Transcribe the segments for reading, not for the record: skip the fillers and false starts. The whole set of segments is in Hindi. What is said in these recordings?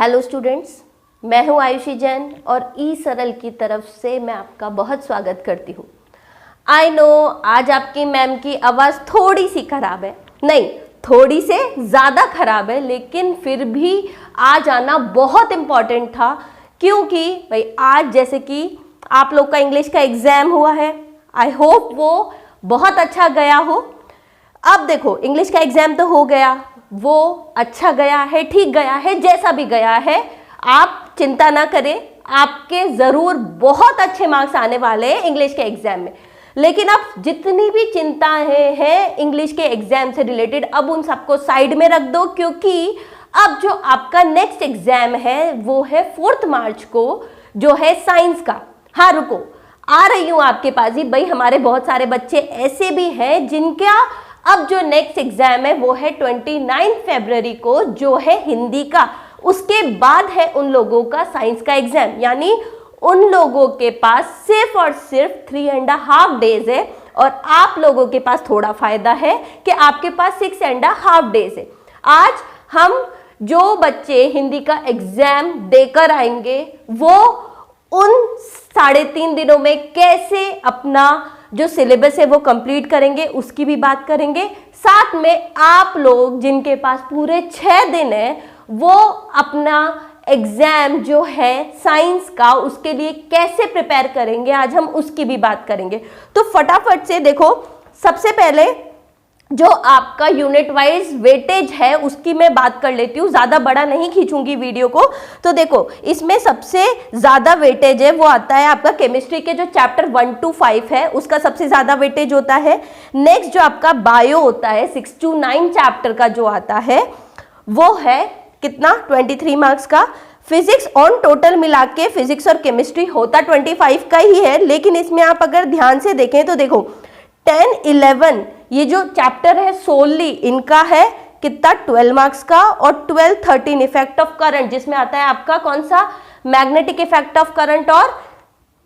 हेलो स्टूडेंट्स, मैं हूं आयुषी जैन और ई सरल की तरफ से मैं आपका बहुत स्वागत करती हूं। आई नो आज आपकी मैम की आवाज़ थोड़ी सी खराब है, नहीं थोड़ी से ज़्यादा खराब है, लेकिन फिर भी आज आना बहुत इम्पॉर्टेंट था क्योंकि भाई आज जैसे कि आप लोग का इंग्लिश का एग्ज़ाम हुआ है। आई होप वो बहुत अच्छा गया हो। अब देखो इंग्लिश का एग्ज़ाम तो हो गया, वो अच्छा गया है, ठीक गया है, जैसा भी गया है आप चिंता ना करें, आपके ज़रूर बहुत अच्छे मार्क्स आने वाले हैं इंग्लिश के एग्ज़ाम में। लेकिन अब जितनी भी चिंताएं हैं इंग्लिश के एग्ज़ाम से रिलेटेड, अब उन सबको साइड में रख दो, क्योंकि अब जो आपका नेक्स्ट एग्ज़ाम है वो है 4 मार्च को, जो है साइंस का। हाँ रुको, आ रही हूँ आपके पास ही। भाई हमारे बहुत सारे बच्चे ऐसे भी हैं जिनका अब जो नेक्स्ट एग्जाम है वो है 29 फरवरी को, जो है हिंदी का। उसके बाद है उन लोगों का साइंस का एग्जाम, यानी उन लोगों के पास सिर्फ और सिर्फ 3.5 डेज है और आप लोगों के पास थोड़ा फायदा है कि आपके पास 6.5 डेज है। आज हम जो बच्चे हिंदी का एग्जाम देकर आएंगे वो उन 3.5 दिनों में कैसे अपना जो सिलेबस है वो कंप्लीट करेंगे उसकी भी बात करेंगे। साथ में आप लोग जिनके पास पूरे 6 दिन है वो अपना एग्जाम जो है साइंस का उसके लिए कैसे प्रिपेयर करेंगे, आज हम उसकी भी बात करेंगे। तो फटाफट से देखो, सबसे पहले जो आपका यूनिट वाइज वेटेज है उसकी मैं बात कर लेती हूँ, ज़्यादा बड़ा नहीं खींचूंगी वीडियो को। तो देखो इसमें सबसे ज़्यादा वेटेज है वो आता है आपका केमिस्ट्री के जो चैप्टर 1 to 5 है उसका सबसे ज़्यादा वेटेज होता है। नेक्स्ट जो आपका बायो होता है 6 to 9 चैप्टर का जो आता है वो है कितना 23 मार्क्स का। फिजिक्स ऑन टोटल मिला के फिजिक्स और केमिस्ट्री होता 25 का ही है, लेकिन इसमें आप अगर ध्यान से देखें तो देखो 10, 11 ये जो चैप्टर है सोलली इनका है कितना 12 मार्क्स का, और 12, 13 इफेक्ट ऑफ करंट जिसमें आता है आपका कौन सा मैग्नेटिक इफेक्ट ऑफ करंट, और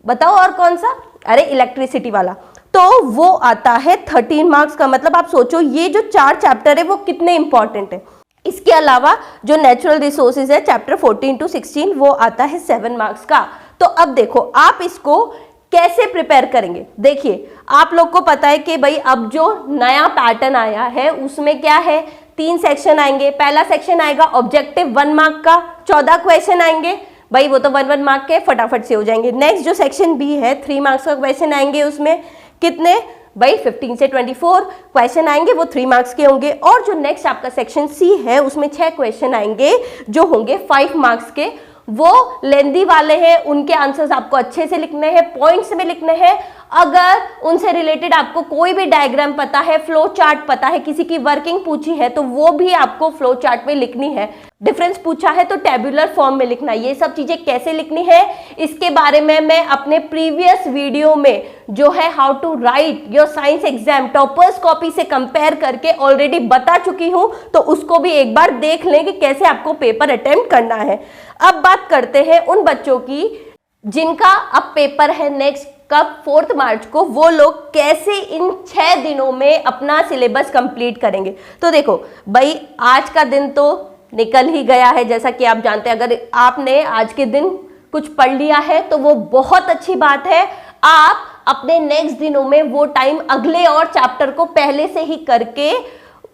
बताओ और कौन सा, अरे इलेक्ट्रिसिटी वाला, तो वो आता है 13 मार्क्स का। मतलब आप सोचो ये जो 4 चैप्टर है वो कितने इंपॉर्टेंट है। इसके अलावा जो नेचुरल रिसोर्सेज है चैप्टर 14 to 16 वो आता है 7 मार्क्स का। तो अब देखो आप इसको कैसे प्रिपेयर करेंगे। देखिए आप लोग को पता है कि भाई अब जो नया पैटर्न आया है उसमें क्या है, 3 सेक्शन आएंगे। पहला सेक्शन आएगा ऑब्जेक्टिव 1 मार्क का, 14 क्वेश्चन आएंगे। भाई वो तो 1 मार्क के फटाफट से हो जाएंगे। नेक्स्ट जो सेक्शन बी है 3 मार्क्स का क्वेश्चन आएंगे, उसमें कितने भाई 15 से 24 क्वेश्चन आएंगे, वो 3 मार्क्स के होंगे। और जो नेक्स्ट आपका सेक्शन सी है उसमें 6 क्वेश्चन आएंगे जो होंगे 5 मार्क्स के। वो लेंदी वाले हैं, उनके आंसर्स आपको अच्छे से लिखने हैं, पॉइंट्स में लिखने हैं। अगर उनसे रिलेटेड आपको कोई भी डायग्राम पता है, फ्लो चार्ट पता है, किसी की वर्किंग पूछी है तो वो भी आपको फ्लो चार्ट में लिखनी है। डिफरेंस पूछा है तो टेबुलर फॉर्म में लिखना है। ये सब चीजें कैसे लिखनी है इसके बारे में मैं अपने प्रीवियस वीडियो में जो है how to write your science exam toppers copy से कंपेयर करके ऑलरेडी बता चुकी हूं, तो उसको भी एक बार देख लें कि कैसे आपको पेपर अटेम्प्ट करना है। अब बात करते हैं उन बच्चों की जिनका अब पेपर है नेक्स्ट कब 4 मार्च को, वो लोग कैसे इन 6 दिनों में अपना सिलेबस कंप्लीट करेंगे। तो देखो भाई आज का दिन तो निकल ही गया है, जैसा कि आप जानते हैं। अगर आपने आज के दिन कुछ पढ़ लिया है तो वो बहुत अच्छी बात है। आप अपने नेक्स्ट दिनों में वो टाइम अगले और चैप्टर को पहले से ही करके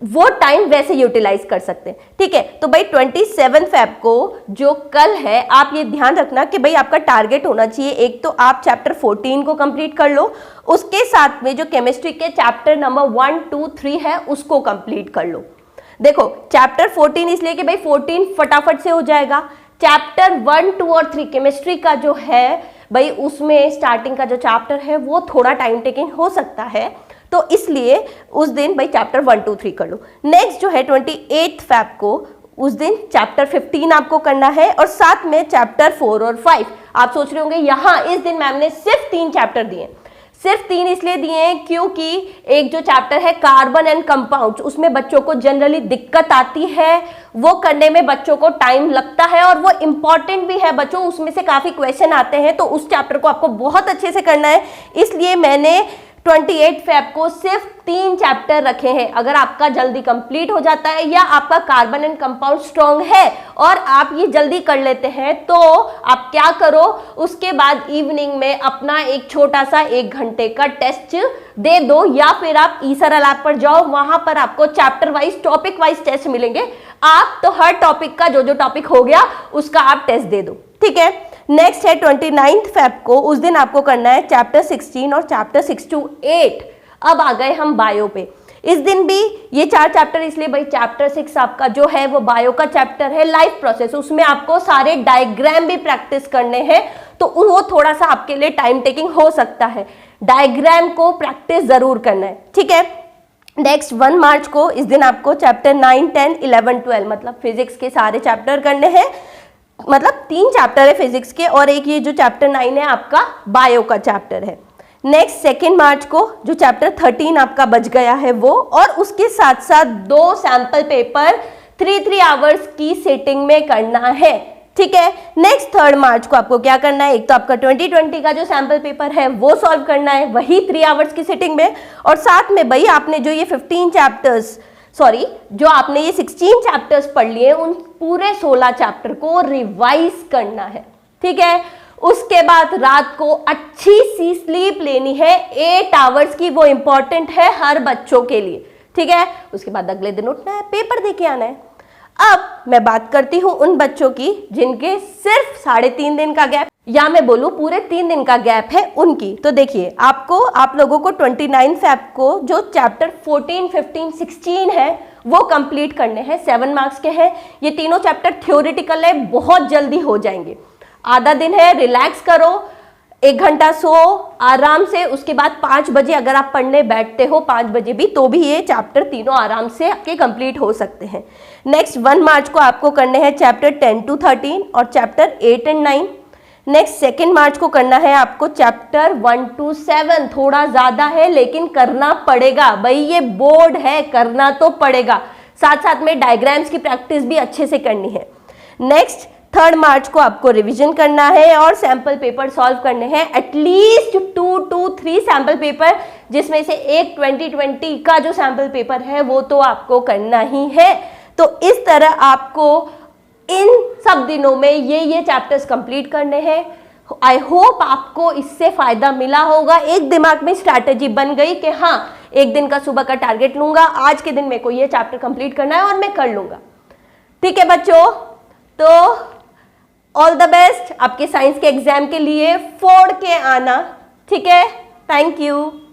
वो टाइम वैसे यूटिलाइज कर सकते हैं, ठीक है। तो भाई 27 फेब को जो कल है आप ये ध्यान रखना कि भाई आपका टारगेट होना चाहिए, एक तो आप चैप्टर 14 को कंप्लीट कर लो, उसके साथ में जो केमिस्ट्री के चैप्टर नंबर 1, 2, 3 है उसको कंप्लीट कर लो। देखो चैप्टर 14 इसलिए कि भाई 14 फटाफट से हो जाएगा। चैप्टर 1, 2 और 3 केमिस्ट्री का जो है भाई उसमें स्टार्टिंग का जो चैप्टर है वो थोड़ा टाइम टेकिंग हो सकता है, तो इसलिए उस दिन भाई चैप्टर 1, 2, 3 कर लो। नेक्स्ट जो है 28 फेब को उस दिन चैप्टर 15 आपको करना है, और साथ में चैप्टर 4 और 5। आप सोच रहे होंगे यहाँ इस दिन मैम ने सिर्फ 3 चैप्टर दिए। सिर्फ 3 इसलिए दिए हैं क्योंकि एक जो चैप्टर है कार्बन एंड कंपाउंड्स उसमें बच्चों को जनरली दिक्कत आती है, वो करने में बच्चों को टाइम लगता है और वो इंपॉर्टेंट भी है बच्चों, उसमें से काफ़ी क्वेश्चन आते हैं, तो उस चैप्टर को आपको बहुत अच्छे से करना है। इसलिए मैंने 28 फेब को सिर्फ 3 चैप्टर रखे हैं। अगर आपका जल्दी कंप्लीट हो जाता है या आपका कार्बन एंड कंपाउंड स्ट्रॉन्ग है और आप ये जल्दी कर लेते हैं तो आप क्या करो, उसके बाद इवनिंग में अपना एक छोटा सा 1 घंटे का टेस्ट दे दो, या फिर आप ईसरल ऐप पर जाओ, वहां पर आपको chapter wise topic wise test मिलेंगे। आप तो हर टॉपिक का जो टॉपिक हो गया उसका आप टेस्ट दे दो, ठीक है। नेक्स्ट है 29 फेब को, उस दिन आपको करना है चैप्टर 16 और चैप्टर 6 to 8। अब आ गए हम बायो पे। इस दिन भी ये 4 चैप्टर, इसलिए भाई चैप्टर 6 आपका जो है वो बायो का चैप्टर है, लाइफ प्रोसेस। उसमें आपको सारे डायग्राम भी प्रैक्टिस करने हैं, तो वो थोड़ा सा आपके लिए टाइम टेकिंग हो सकता है। डायग्राम को प्रैक्टिस जरूर करना है, ठीक है। नेक्स्ट 1 मार्च को, इस दिन आपको चैप्टर 9, 10, 11, 12 मतलब फिजिक्स के सारे चैप्टर करने हैं। मतलब 3 चैप्टर है फिजिक्स के और एक ये जो चैप्टर 9 है आपका बायो का चैप्टर है। नेक्स्ट 2 मार्च को जो चैप्टर 13 आपका बच गया है वो, और उसके साथ साथ 2 सैंपल पेपर 3 आवर्स की सेटिंग में करना है, ठीक है। नेक्स्ट 3 मार्च को आपको क्या करना है, एक तो आपका 2020 का जो सैंपल पेपर है वो सॉल्व करना है, वही 3 आवर्स की सेटिंग में, और साथ में भाई आपने जो ये 15 चैप्टर्स जो आपने ये 16 चैप्टर्स पढ़ लिए उन पूरे 16 चैप्टर को रिवाइज करना है, ठीक है। उसके बाद रात को अच्छी सी स्लीप लेनी है 8 आवर्स की, वो इंपॉर्टेंट है हर बच्चों के लिए, ठीक है। उसके बाद अगले दिन उठना है, पेपर दे के आना है। अब मैं बात करती हूं उन बच्चों की जिनके सिर्फ 3.5 दिन का गैप, या मैं बोलूं पूरे 3 दिन का गैप है उनकी। तो देखिए आप लोगों को 29 फेब को जो चैप्टर 14, 15, 16 है वो कंप्लीट करने हैं, 7 मार्क्स के हैं। ये तीनों चैप्टर थ्योरेटिकल है, बहुत जल्दी हो जाएंगे। आधा दिन है, रिलैक्स करो, 1 घंटा सो आराम से। उसके बाद 5 बजे अगर आप पढ़ने बैठते हो, 5 बजे भी, तो भी ये चैप्टर तीनों आराम से आपके कंप्लीट हो सकते हैं। नेक्स्ट 1 मार्च को आपको करने हैं चैप्टर 10 to 13 और चैप्टर 8 and 9। नेक्स्ट 2 मार्च को करना है आपको चैप्टर 1 to 7। थोड़ा ज्यादा है लेकिन करना पड़ेगा भाई, ये बोर्ड है, करना तो पड़ेगा। साथ साथ में डायग्राम्स की प्रैक्टिस भी अच्छे से करनी है। नेक्स्ट 3 मार्च को आपको रिवीजन करना है और सैंपल पेपर सॉल्व करने हैं, एटलीस्ट 2 to 3 सैंपल पेपर, जिसमें से एक 2020 का जो सैंपल पेपर है वो तो आपको करना ही है। तो इस तरह आपको इन सब दिनों में ये चैप्टर्स कंप्लीट करने हैं। आई होप आपको इससे फायदा मिला होगा। एक दिमाग में स्ट्रैटेजी बन गई कि हाँ, एक दिन का सुबह का टारगेट लूंगा, आज के दिन मेरे को ये चैप्टर कंप्लीट करना है और मैं कर लूंगा, ठीक है बच्चों। तो ऑल द बेस्ट आपके साइंस के एग्जाम के लिए, फोड़ के आना, ठीक है। Thank you.